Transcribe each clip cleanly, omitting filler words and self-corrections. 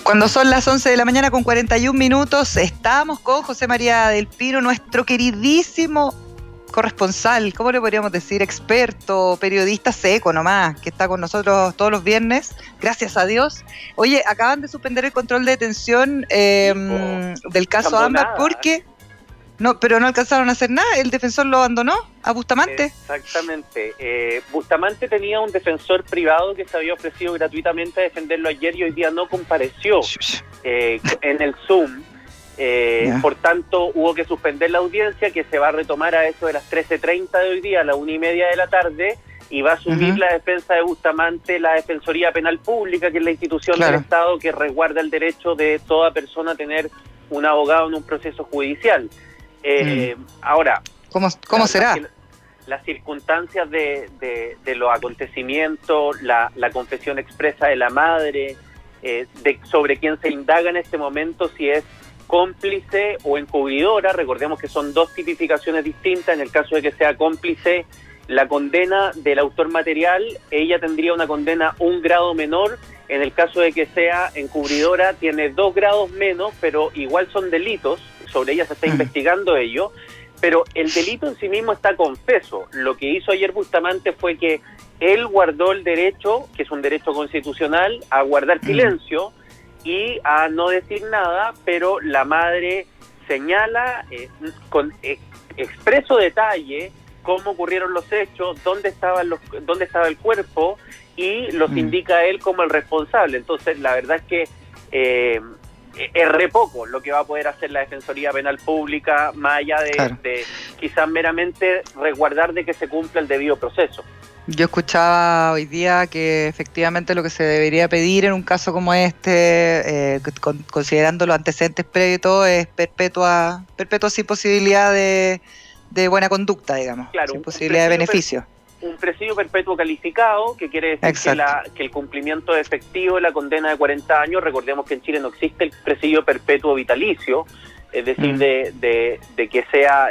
Cuando son las 11 de la mañana con 41 minutos, estamos con José María del Pino, nuestro queridísimo corresponsal, ¿cómo le podríamos decir? Experto, periodista seco nomás, que está con nosotros todos los viernes, gracias a Dios. Oye, acaban de suspender el control de detención del caso Ámbar porque... No, pero no alcanzaron a hacer nada, el defensor lo abandonó a Bustamante. Exactamente. Bustamante tenía un defensor privado que se había ofrecido gratuitamente a defenderlo ayer y hoy día no compareció en el Zoom. Por tanto, hubo que suspender la audiencia, que se va a retomar a eso de las 13:30 de hoy día, a las 1:30 de la tarde, y va a asumir la defensa de Bustamante la Defensoría Penal Pública, que es la institución del Estado que resguarda el derecho de toda persona a tener un abogado en un proceso judicial. Ahora, ¿Cómo será? Las circunstancias de los acontecimientos, la confesión expresa de la madre, sobre quién se indaga en este momento, si es cómplice o encubridora. Recordemos que son dos tipificaciones distintas. En el caso de que sea cómplice, la condena del autor material, ella tendría una condena 1 grado menor. En el caso de que sea encubridora, tiene 2 grados menos, pero igual son delitos. Sobre ella se está investigando ello, pero el delito en sí mismo está confeso. Lo que hizo ayer Bustamante fue que él guardó el derecho, que es un derecho constitucional, a guardar silencio y a no decir nada, pero la madre señala con expreso detalle cómo ocurrieron los hechos, dónde estaba el cuerpo, y los indica a él como el responsable. Entonces, la verdad es que es re poco lo que va a poder hacer la Defensoría Penal Pública, más allá de quizás meramente resguardar de que se cumpla el debido proceso. Yo escuchaba hoy día que efectivamente lo que se debería pedir en un caso como este, considerando los antecedentes previos y todo, es perpetua sin posibilidad de buena conducta, digamos, sin posibilidad de beneficio. Un presidio perpetuo calificado, que quiere decir que el cumplimiento efectivo de la condena de 40 años, recordemos que en Chile no existe el presidio perpetuo vitalicio, es decir, de que sea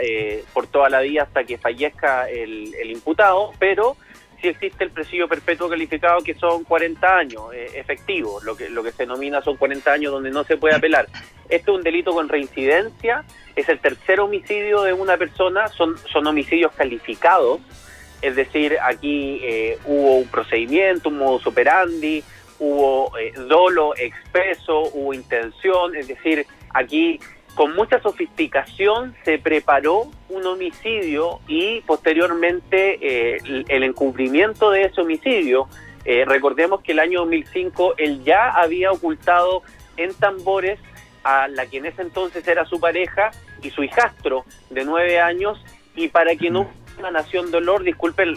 por toda la vida hasta que fallezca el imputado, pero sí existe el presidio perpetuo calificado, que son 40 años efectivos, lo que se denomina son 40 años donde no se puede apelar. Este es un delito con reincidencia, es el tercer homicidio de una persona, son homicidios calificados. Es decir, aquí hubo un procedimiento, un modus operandi, hubo dolo expreso, hubo intención. Es decir, aquí con mucha sofisticación se preparó un homicidio y posteriormente el encubrimiento de ese homicidio. Recordemos que el año 2005 él ya había ocultado en tambores a la que en ese entonces era su pareja y su hijastro de 9 años, y para que no una nación dolor, disculpen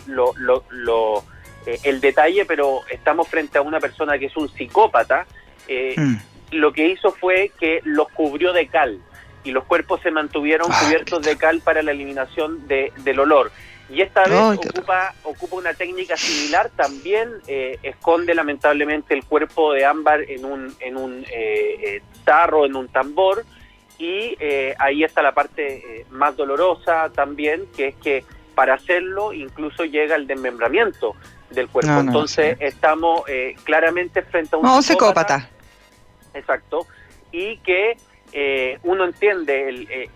el detalle, pero estamos frente a una persona que es un psicópata. Lo que hizo fue que los cubrió de cal y los cuerpos se mantuvieron cubiertos de cal para la eliminación del olor. Y esta vez ocupa una técnica similar, también esconde lamentablemente el cuerpo de Ámbar en un tarro, en un tambor, y ahí está la parte más dolorosa también, que es que para hacerlo incluso llega el desmembramiento del cuerpo. Entonces estamos claramente frente a un psicópata. Exacto. Y que uno entiende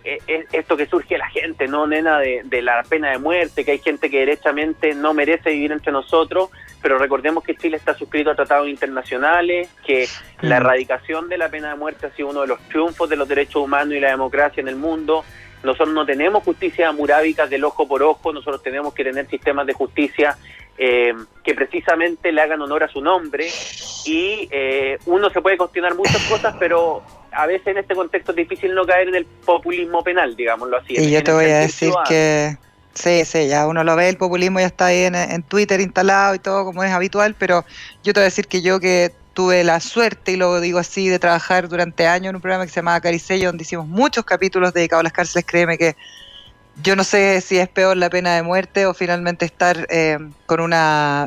esto que surge de la gente, ¿no, nena? De la pena de muerte, que hay gente que derechamente no merece vivir entre nosotros, pero recordemos que Chile está suscrito a tratados internacionales, que la erradicación de la pena de muerte ha sido uno de los triunfos de los derechos humanos y la democracia en el mundo. Nosotros no tenemos justicia murábica del ojo por ojo, nosotros tenemos que tener sistemas de justicia que precisamente le hagan honor a su nombre, y uno se puede cuestionar muchas cosas, pero a veces en este contexto es difícil no caer en el populismo penal, digámoslo así. Y yo te voy a decir que sí, ya uno lo ve, el populismo ya está ahí en Twitter instalado y todo como es habitual, pero yo te voy a decir que yo que tuve la suerte, y lo digo así, de trabajar durante años en un programa que se llamaba Caricello, donde hicimos muchos capítulos dedicados a las cárceles. Créeme que yo no sé si es peor la pena de muerte o finalmente estar con una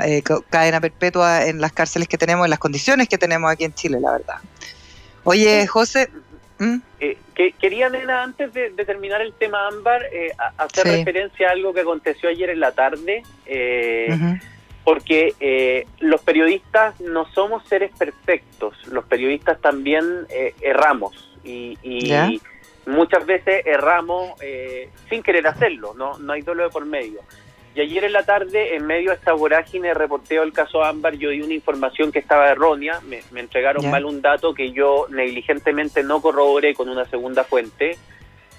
cadena perpetua en las cárceles que tenemos, en las condiciones que tenemos aquí en Chile, la verdad. Oye, José... Quería, nena, antes de terminar el tema Ámbar, hacer referencia a algo que aconteció ayer en la tarde, porque los periodistas no somos seres perfectos, los periodistas también erramos y muchas veces erramos sin querer hacerlo, no hay dolo de por medio. Y ayer en la tarde, en medio de esta vorágine de reporteo del caso Ámbar, yo di una información que estaba errónea, me entregaron mal un dato que yo negligentemente no corroboré con una segunda fuente,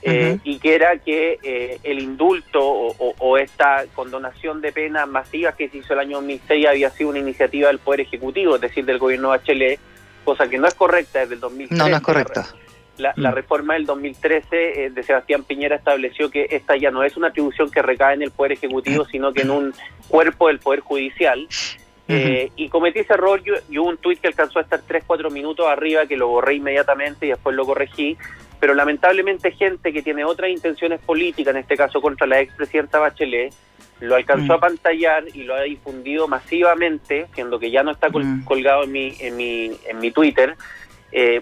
y que era que el indulto o esta condonación de penas masivas que se hizo el año 2006 había sido una iniciativa del Poder Ejecutivo, es decir, del gobierno de Bachelet, cosa que no es correcta desde el 2013. No es correcto. La reforma del 2013 de Sebastián Piñera estableció que esta ya no es una atribución que recae en el Poder Ejecutivo, sino que en un cuerpo del Poder Judicial. Y cometí ese error, y hubo un tuit que alcanzó a estar 3-4 minutos arriba, que lo borré inmediatamente y después lo corregí, pero lamentablemente gente que tiene otras intenciones políticas, en este caso contra la expresidenta Bachelet, lo alcanzó a pantallar y lo ha difundido masivamente, siendo que ya no está colgado en mi Twitter,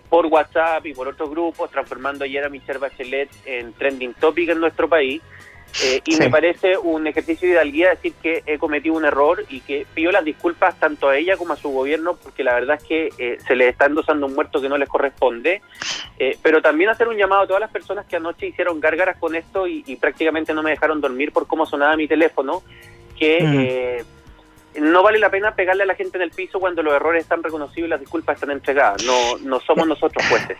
por WhatsApp y por otros grupos, transformando ayer a Michelle Bachelet en trending topic en nuestro país. Me parece un ejercicio de hidalguía decir que he cometido un error y que pido las disculpas tanto a ella como a su gobierno, porque la verdad es que se les está endosando un muerto que no les corresponde, pero también hacer un llamado a todas las personas que anoche hicieron gárgaras con esto y prácticamente no me dejaron dormir por cómo sonaba mi teléfono, que no vale la pena pegarle a la gente en el piso cuando los errores están reconocidos y las disculpas están entregadas. No somos nosotros jueces.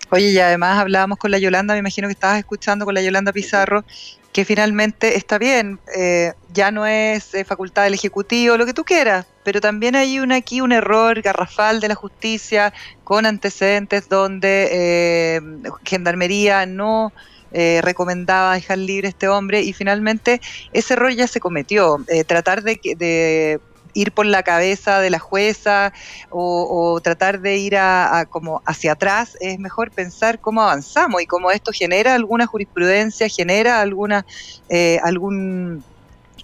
Oye, y además hablábamos con la Yolanda, me imagino que estabas escuchando con la Yolanda Pizarro, que finalmente está bien, ya no es facultad del Ejecutivo, lo que tú quieras, pero también hay aquí un error garrafal de la justicia con antecedentes donde Gendarmería no recomendaba dejar libre a este hombre y finalmente ese error ya se cometió. Tratar de ir por la cabeza de la jueza o tratar de ir como hacia atrás, es mejor pensar cómo avanzamos y cómo esto genera alguna jurisprudencia, genera algún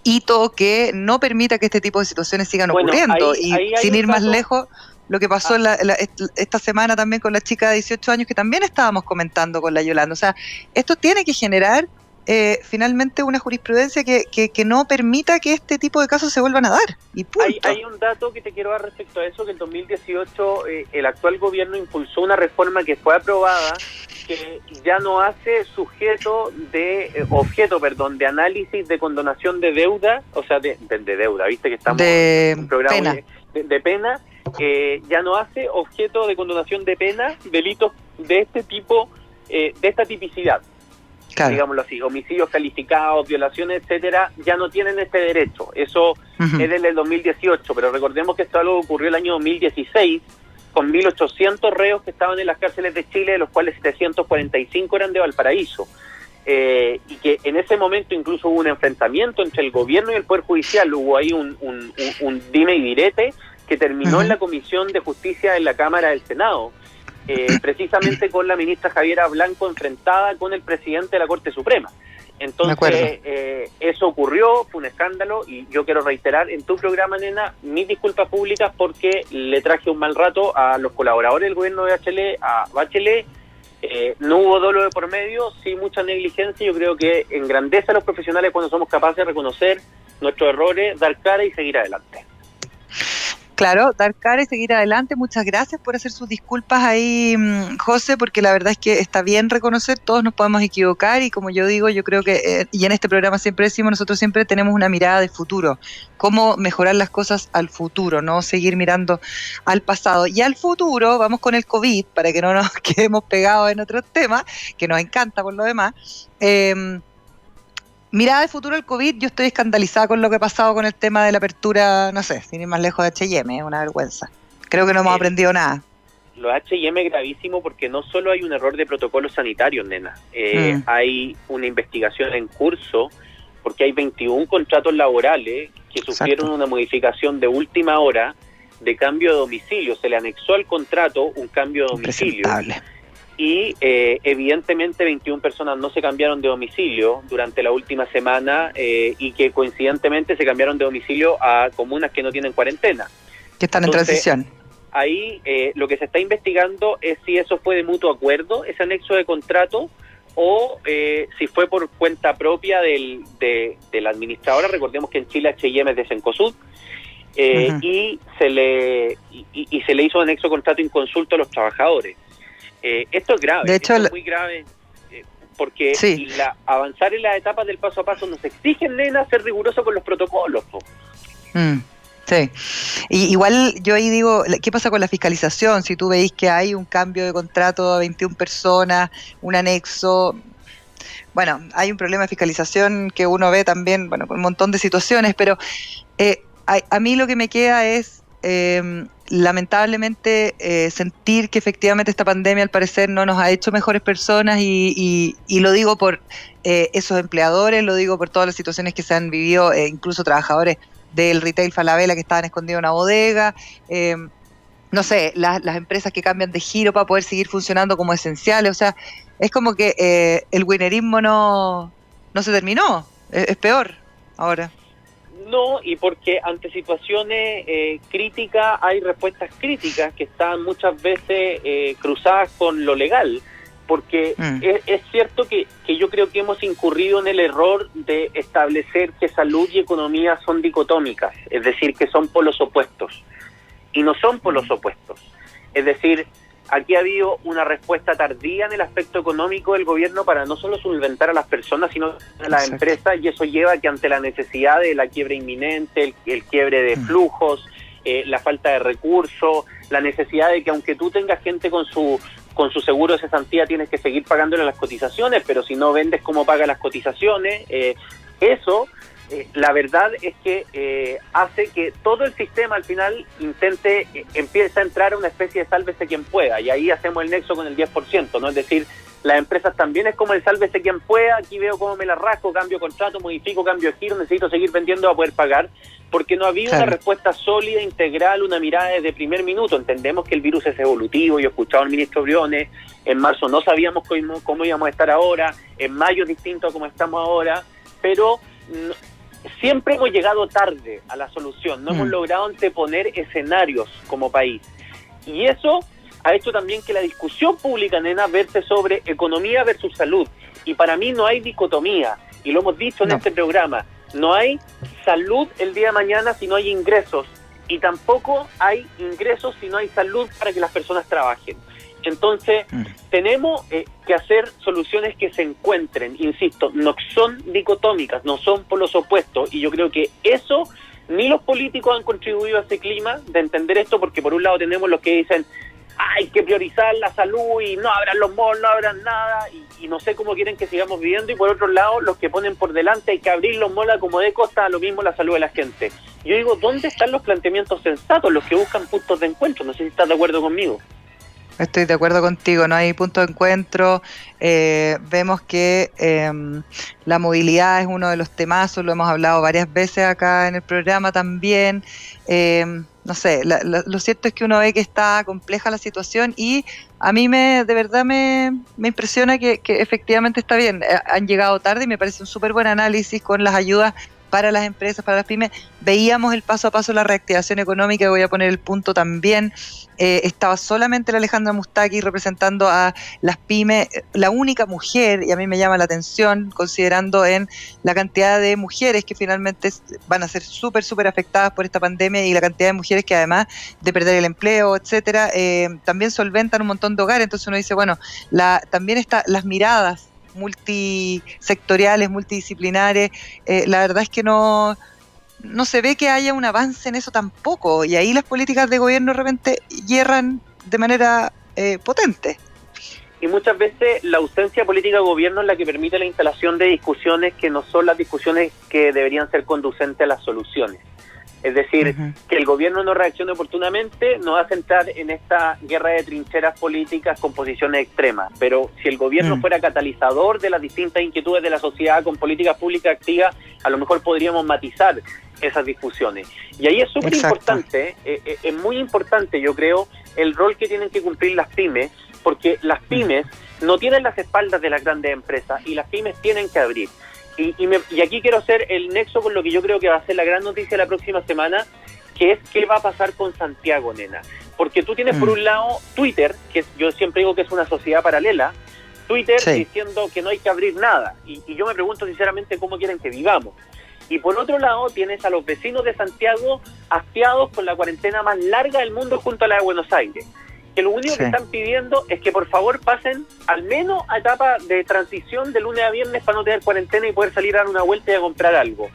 hito que no permita que este tipo de situaciones sigan ocurriendo. Ahí sin ir más lejos, lo que pasó esta semana también con la chica de 18 años que también estábamos comentando con la Yolanda. O sea, esto tiene que generar finalmente una jurisprudencia que no permita que este tipo de casos se vuelvan a dar. Y punto. Hay un dato que te quiero dar respecto a eso, que en 2018 el actual gobierno impulsó una reforma que fue aprobada, que ya no hace objeto de análisis de condonación de deuda, o sea, de deuda, viste que estamos en un programa de pena, ya no hace objeto de condonación de pena delitos de este tipo, de esta tipicidad. Claro. Digámoslo así, homicidios calificados, violaciones, etcétera, ya no tienen este derecho. Eso es desde el 2018, pero recordemos que esto algo ocurrió el año 2016, con 1.800 reos que estaban en las cárceles de Chile, de los cuales 745 eran de Valparaíso. Y que en ese momento incluso hubo un enfrentamiento entre el gobierno y el Poder Judicial, hubo ahí un dime y direte que terminó en la Comisión de Justicia en la Cámara del Senado. Precisamente con la ministra Javiera Blanco enfrentada con el presidente de la Corte Suprema. Entonces, eso ocurrió, fue un escándalo, y yo quiero reiterar en tu programa, nena, mis disculpas públicas porque le traje un mal rato a los colaboradores del gobierno de Bachelet. No hubo dolo de por medio, sí mucha negligencia. Yo creo que engrandece a los profesionales cuando somos capaces de reconocer nuestros errores, dar cara y seguir adelante. Claro, dar cara y seguir adelante. Muchas gracias por hacer sus disculpas ahí, José, porque la verdad es que está bien reconocer, todos nos podemos equivocar y como yo digo, yo creo que, y en este programa siempre decimos, nosotros siempre tenemos una mirada de futuro, cómo mejorar las cosas al futuro, no seguir mirando al pasado. Y al futuro, vamos con el COVID, para que no nos quedemos pegados en otros temas, que nos encanta por lo demás. Mirada de futuro al COVID, yo estoy escandalizada con lo que ha pasado con el tema de la apertura, no sé, sin ir más lejos de H&M, es una vergüenza. Creo que no hemos aprendido nada. Lo de H&M es gravísimo porque no solo hay un error de protocolos sanitarios, nena, hay una investigación en curso porque hay 21 contratos laborales que sufrieron una modificación de última hora de cambio de domicilio. Se le anexó al contrato un cambio de domicilio. Y evidentemente 21 personas no se cambiaron de domicilio durante la última semana y que coincidentemente se cambiaron de domicilio a comunas que no tienen cuarentena. Que están en transición. Ahí lo que se está investigando es si eso fue de mutuo acuerdo, ese anexo de contrato, o si fue por cuenta propia de la administradora. Recordemos que en Chile H&M es de Cencosud. y se le hizo anexo contrato inconsulto a los trabajadores. Esto es grave, de hecho, esto es muy grave, porque sí. avanzar en las etapas del paso a paso nos exigen, nena, ser riguroso con los protocolos. Sí, y igual yo ahí digo, ¿qué pasa con la fiscalización? Si tú veis que hay un cambio de contrato a 21 personas, un anexo, bueno, hay un problema de fiscalización que uno ve también, bueno, con un montón de situaciones, pero a mí lo que me queda es, lamentablemente, sentir que efectivamente esta pandemia al parecer no nos ha hecho mejores personas y lo digo por esos empleadores, lo digo por todas las situaciones que se han vivido, incluso trabajadores del retail Falabella que estaban escondidos en una bodega, no sé, las empresas que cambian de giro para poder seguir funcionando como esenciales, o sea, es como que el winnerismo no se terminó, es peor ahora. No, y porque ante situaciones críticas hay respuestas críticas que están muchas veces cruzadas con lo legal, porque es cierto que yo creo que hemos incurrido en el error de establecer que salud y economía son dicotómicas, es decir, que son polos opuestos, y no son polos opuestos. Es decir, aquí ha habido una respuesta tardía en el aspecto económico del gobierno para no solo solventar a las personas, sino a las empresas, y eso lleva a que ante la necesidad de la quiebra inminente, el quiebre de flujos, la falta de recursos, la necesidad de que aunque tú tengas gente con su seguro de cesantía, tienes que seguir pagándole las cotizaciones, pero si no vendes, ¿cómo pagas las cotizaciones? Eso, la verdad es que hace que todo el sistema al final empieza a entrar a una especie de sálvese quien pueda, y ahí hacemos el nexo con el 10%, ¿no? Es decir, las empresas también es como el sálvese quien pueda, aquí veo cómo me la rasco, cambio contrato, modifico, cambio de giro, necesito seguir vendiendo para poder pagar, porque no había una respuesta sólida, integral, una mirada desde primer minuto. Entendemos que el virus es evolutivo, yo he escuchado al ministro Briones, en marzo no sabíamos cómo íbamos a estar ahora, en mayo es distinto a cómo estamos ahora, pero siempre hemos llegado tarde a la solución, no hemos logrado anteponer escenarios como país, y eso ha hecho también que la discusión pública, nena, verse sobre economía versus salud, y para mí no hay dicotomía, y lo hemos dicho en este programa, no hay salud el día de mañana si no hay ingresos, y tampoco hay ingresos si no hay salud para que las personas trabajen. Entonces, tenemos que hacer soluciones que se encuentren, insisto, no son dicotómicas, no son por los opuestos, y yo creo que eso, ni los políticos han contribuido a ese clima de entender esto, porque por un lado tenemos los que dicen, hay que priorizar la salud y no abran los malls, no abran nada, y no sé cómo quieren que sigamos viviendo, y por otro lado, los que ponen por delante, hay que abrir los malls como de costa, lo mismo la salud de la gente. Yo digo, ¿dónde están los planteamientos sensatos, los que buscan puntos de encuentro? No sé si estás de acuerdo conmigo. Estoy de acuerdo contigo, no hay punto de encuentro, vemos que la movilidad es uno de los temazos, lo hemos hablado varias veces acá en el programa también, no sé, lo cierto es que uno ve que está compleja la situación, y a mí de verdad me impresiona que efectivamente está bien, han llegado tarde, y me parece un súper buen análisis con las ayudas para las empresas, para las pymes. Veíamos el paso a paso la reactivación económica, y voy a poner el punto también. Estaba solamente la Alejandra Moustaki representando a las pymes, la única mujer, y a mí me llama la atención, considerando en la cantidad de mujeres que finalmente van a ser súper afectadas por esta pandemia, y la cantidad de mujeres que además de perder el empleo, etcétera, también solventan un montón de hogares. Entonces uno dice, bueno, también las miradas multisectoriales, multidisciplinares, la verdad es que no se ve que haya un avance en eso tampoco, y ahí las políticas de gobierno de repente hierran de manera potente. Y muchas veces la ausencia política de gobierno es la que permite la instalación de discusiones que no son las discusiones que deberían ser conducentes a las soluciones. Es decir, que el gobierno no reaccione oportunamente nos hace entrar en esta guerra de trincheras políticas con posiciones extremas. Pero si el gobierno fuera catalizador de las distintas inquietudes de la sociedad con políticas públicas activas, a lo mejor podríamos matizar esas discusiones. Y ahí es súper importante, es muy importante, yo creo, el rol que tienen que cumplir las pymes, porque las pymes no tienen las espaldas de las grandes empresas, y las pymes tienen que abrir. Y aquí quiero hacer el nexo con lo que yo creo que va a ser la gran noticia la próxima semana, que es qué va a pasar con Santiago, nena. Porque tú tienes por un lado Twitter, que yo siempre digo que es una sociedad paralela, Twitter diciendo que no hay que abrir nada. Y yo me pregunto sinceramente cómo quieren que vivamos. Y por otro lado tienes a los vecinos de Santiago hastiados con la cuarentena más larga del mundo junto a la de Buenos Aires, que lo único que están pidiendo es que por favor pasen al menos a etapa de transición de lunes a viernes para no tener cuarentena y poder salir a dar una vuelta y a comprar algo.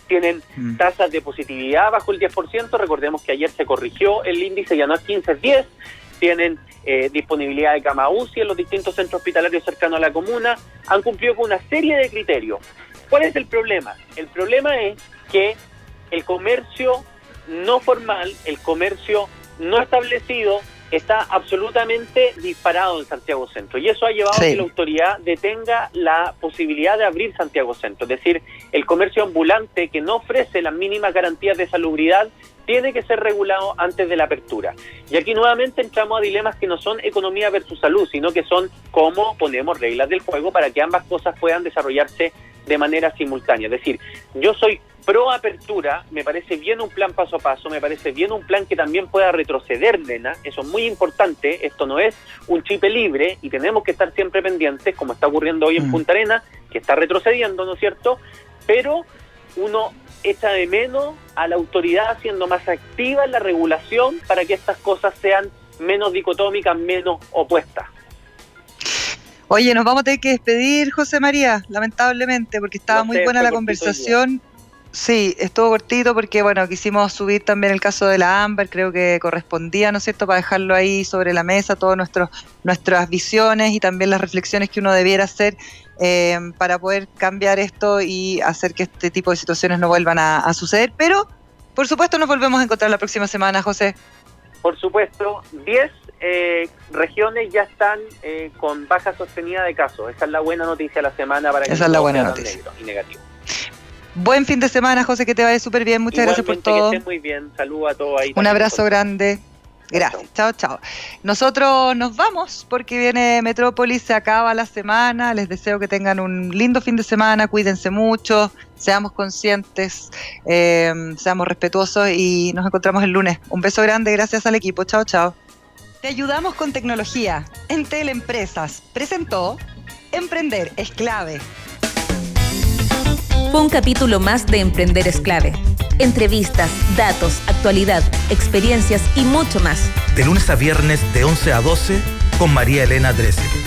Tienen tasas de positividad bajo el 10%, recordemos que ayer se corrigió el índice, ya no es 15, es 10, tienen disponibilidad de cama UCI en los distintos centros hospitalarios cercanos a la comuna, han cumplido con una serie de criterios. ¿Cuál es el problema? El problema es que el comercio no formal, el comercio no establecido, está absolutamente disparado en Santiago Centro, y eso ha llevado a que la autoridad detenga la posibilidad de abrir Santiago Centro. Es decir, el comercio ambulante que no ofrece las mínimas garantías de salubridad tiene que ser regulado antes de la apertura. Y aquí nuevamente entramos a dilemas que no son economía versus salud, sino que son cómo ponemos reglas del juego para que ambas cosas puedan desarrollarse de manera simultánea. Es decir, yo soy pro apertura, me parece bien un plan paso a paso, me parece bien un plan que también pueda retroceder, nena, eso es muy importante, esto no es un chip libre y tenemos que estar siempre pendientes, como está ocurriendo hoy en Punta Arenas, que está retrocediendo, ¿no es cierto? Pero uno echa de menos a la autoridad siendo más activa en la regulación para que estas cosas sean menos dicotómicas, menos opuestas. Oye, nos vamos a tener que despedir, José María, lamentablemente, porque estaba muy buena la conversación. Sí, estuvo cortito porque, bueno, quisimos subir también el caso de la Ámbar, creo que correspondía, ¿no es cierto?, para dejarlo ahí sobre la mesa, todas nuestras visiones y también las reflexiones que uno debiera hacer para poder cambiar esto y hacer que este tipo de situaciones no vuelvan a suceder. Pero, por supuesto, nos volvemos a encontrar la próxima semana, José. Por supuesto, 10 regiones ya están con baja sostenida de casos. Esa es la buena noticia de la semana para que esa es la buena noticia. Negro y negativo. Buen fin de semana, José, que te vaya súper bien. Muchas gracias por todo. Que estés muy bien. Saludos a todos ahí. Un abrazo grande. Gracias. Chao, chao. Nosotros nos vamos porque viene Metrópolis, se acaba la semana. Les deseo que tengan un lindo fin de semana. Cuídense mucho, seamos conscientes, seamos respetuosos y nos encontramos el lunes. Un beso grande, gracias al equipo. Chao, chao. Te ayudamos con tecnología. Entel Empresas presentó Emprender es clave. Fue un capítulo más de Emprender es clave. Entrevistas, datos, actualidad, experiencias y mucho más. De lunes a viernes de 11 a 12 con María Elena Dresser.